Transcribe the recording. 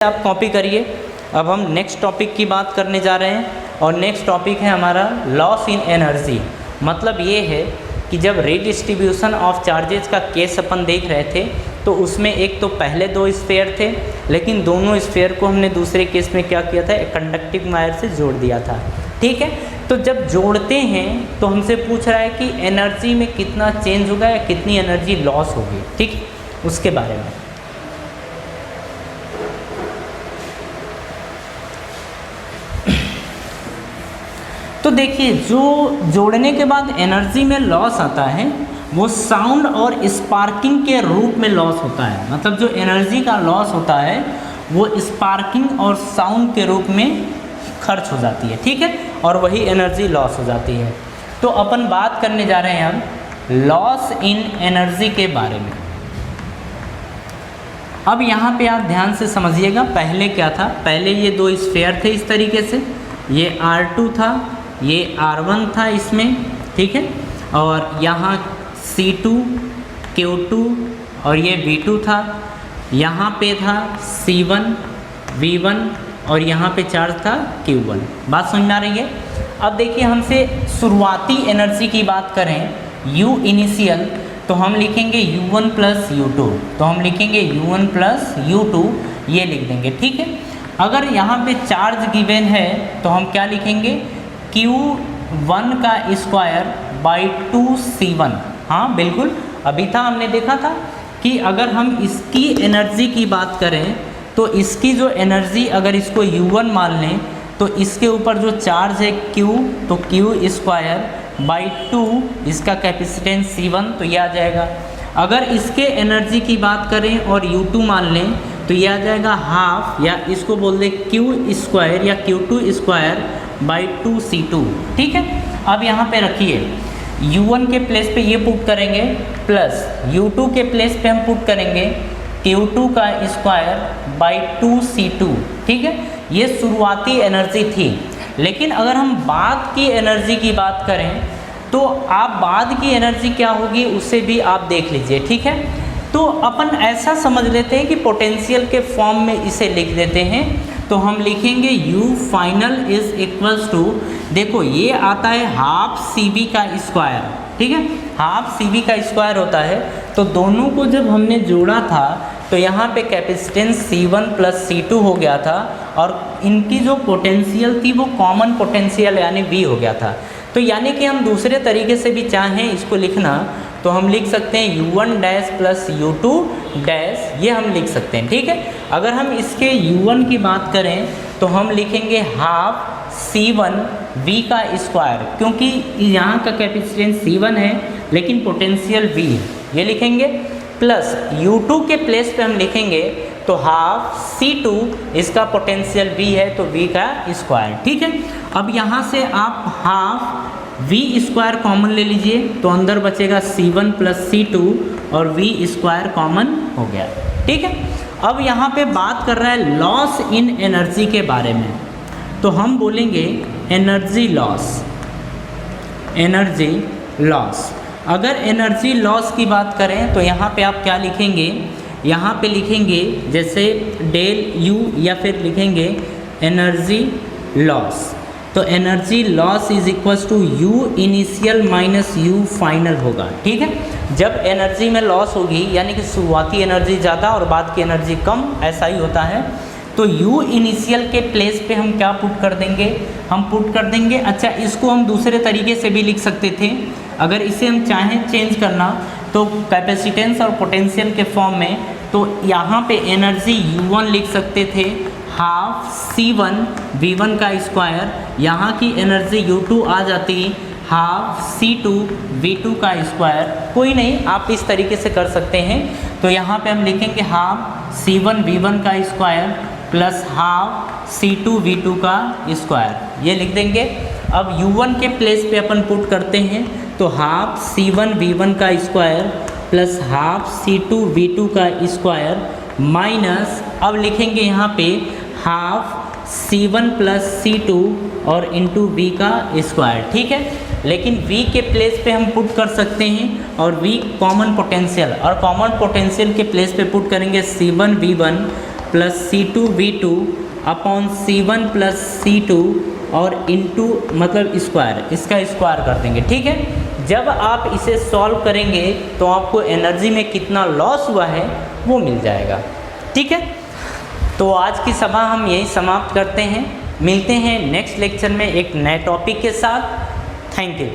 आप कॉपी करिए। अब हम नेक्स्ट टॉपिक की बात करने जा रहे हैं और नेक्स्ट टॉपिक है हमारा लॉस इन एनर्जी। मतलब ये है कि जब रीडिस्ट्रीब्यूशन ऑफ चार्जेस का केस अपन देख रहे थे तो उसमें एक तो पहले दो स्फीयर थे, लेकिन दोनों स्फीयर को हमने दूसरे केस में क्या किया था, एक कंडक्टिंग वायर से जोड़ दिया था। ठीक है, तो जब जोड़ते हैं तो हमसे पूछ रहा है कि एनर्जी में कितना चेंज होगा या कितनी एनर्जी लॉस होगी। ठीक, उसके बारे में तो देखिए, जो जोड़ने के बाद एनर्जी में लॉस आता है वो साउंड और स्पार्किंग के रूप में लॉस होता है। मतलब जो एनर्जी का लॉस होता है वो स्पार्किंग और साउंड के रूप में खर्च हो जाती है। ठीक है, और वही एनर्जी लॉस हो जाती है। तो अपन बात करने जा रहे हैं अब लॉस इन एनर्जी के बारे में। अब यहाँ पे आप ध्यान से समझिएगा, पहले क्या था, पहले ये दो स्फीयर थे इस तरीके से, ये R2 था, ये R1 था इसमें। ठीक है, और यहाँ C2 Q2 और ये V2 था, यहाँ पे था C1 V1 और यहाँ पे चार्ज था Q1। बात समझ में आ रही है। अब देखिए, हमसे शुरुआती एनर्जी की बात करें U इनिशियल, तो हम लिखेंगे U1 प्लस U2, तो हम लिखेंगे U1 प्लस U2, ये लिख देंगे। ठीक है, अगर यहाँ पे चार्ज गिवन है तो हम क्या लिखेंगे, Q1 का स्क्वायर बाई 2C1। हाँ बिल्कुल, अभी था हमने देखा था कि अगर हम इसकी एनर्जी की बात करें तो इसकी जो एनर्जी अगर इसको U1 मान लें तो इसके ऊपर जो चार्ज है Q, तो Q स्क्वायर बाई 2, इसका कैपेसिटेंस C1, तो ये आ जाएगा। अगर इसके एनर्जी की बात करें और U2 मान लें तो ये आ जाएगा हाफ, या इसको बोल दे Q स्क्वायर या Q2 स्क्वायर बाई 2C2। ठीक है, अब यहाँ पे रखिए U1 के प्लेस पे ये पुट करेंगे प्लस U2 के प्लेस पे हम पुट करेंगे Q2 का स्क्वायर बाई 2C2। ठीक है, ये शुरुआती एनर्जी थी। लेकिन अगर हम बाद की एनर्जी की बात करें तो आप बाद की एनर्जी क्या होगी उसे भी आप देख लीजिए। ठीक है, तो अपन ऐसा समझ लेते हैं कि पोटेंशियल के फॉर्म में इसे लिख देते हैं। तो हम लिखेंगे U final is equals to, देखो ये आता है हाफ CV का स्क्वायर। ठीक है, हाफ CV का स्क्वायर होता है। तो दोनों को जब हमने जोड़ा था तो यहाँ पे कैपेसिटेंस C1 प्लस C2 हो गया था और इनकी जो पोटेंशियल थी वो कॉमन पोटेंशियल यानी V हो गया था। तो यानी कि हम दूसरे तरीके से भी चाहें इसको लिखना तो हम लिख सकते हैं U1 dash plus U2 dash, ये हम लिख सकते हैं। ठीक है, अगर हम इसके U1 की बात करें तो हम लिखेंगे हाफ C1 V का स्क्वायर, क्योंकि यहाँ का कैपेसिटेंस C1 है लेकिन पोटेंशियल V है, ये लिखेंगे। प्लस U2 के प्लेस पे हम लिखेंगे तो हाफ C2, इसका पोटेंशियल V है तो V का स्क्वायर। ठीक है, अब यहाँ से आप हाफ V स्क्वायर कॉमन ले लीजिए तो अंदर बचेगा C1 प्लस C2 और V स्क्वायर कॉमन हो गया। ठीक है, अब यहाँ पे बात कर रहा है लॉस इन एनर्जी के बारे में, तो हम बोलेंगे एनर्जी लॉस। एनर्जी लॉस, अगर एनर्जी लॉस की बात करें तो यहाँ पे आप क्या लिखेंगे, यहाँ पे लिखेंगे जैसे डेल U या फिर लिखेंगे एनर्जी लॉस। तो energy loss is equals to U initial minus U final होगा। ठीक है, जब एनर्जी में लॉस होगी यानी कि शुरुआती एनर्जी ज़्यादा और बाद की एनर्जी कम, ऐसा ही होता है। तो U इनिशियल के प्लेस पे हम क्या पुट कर देंगे, हम पुट कर देंगे, अच्छा इसको हम दूसरे तरीके से भी लिख सकते थे। अगर इसे हम चाहें चेंज करना तो कैपेसिटेंस और पोटेंशियल के फॉर्म में, तो यहाँ पे एनर्जी U1 लिख सकते थे हाफ C1 V1 का स्क्वायर, यहाँ की एनर्जी U2 आ जाती हाफ C2 V2 का स्क्वायर। कोई नहीं, आप इस तरीके से कर सकते हैं। तो यहाँ पे हम लिखेंगे हाफ C1 V1 का square plus half C2 V2 का स्क्वायर, ये लिख देंगे। अब U1 के प्लेस पे अपन पुट करते हैं तो हाफ C1 V1 का square plus half C2 V2 का स्क्वायर माइनस, अब लिखेंगे यहाँ पे हाफ C1 प्लस C2 और इंटू V का स्क्वायर। ठीक है, लेकिन V के प्लेस पे हम पुट कर सकते हैं और V कॉमन पोटेंशियल, और कॉमन पोटेंशियल के प्लेस पे पुट करेंगे C1 V1 plus C2V2 upon C1 plus C2 और इनटू मतलब स्क्वायर, इसका स्क्वायर कर देंगे। ठीक है, जब आप इसे सॉल्व करेंगे तो आपको एनर्जी में कितना लॉस हुआ है वो मिल जाएगा। ठीक है, तो आज की सभा हम यही समाप्त करते हैं। मिलते हैं नेक्स्ट लेक्चर में एक नए टॉपिक के साथ। Thank you.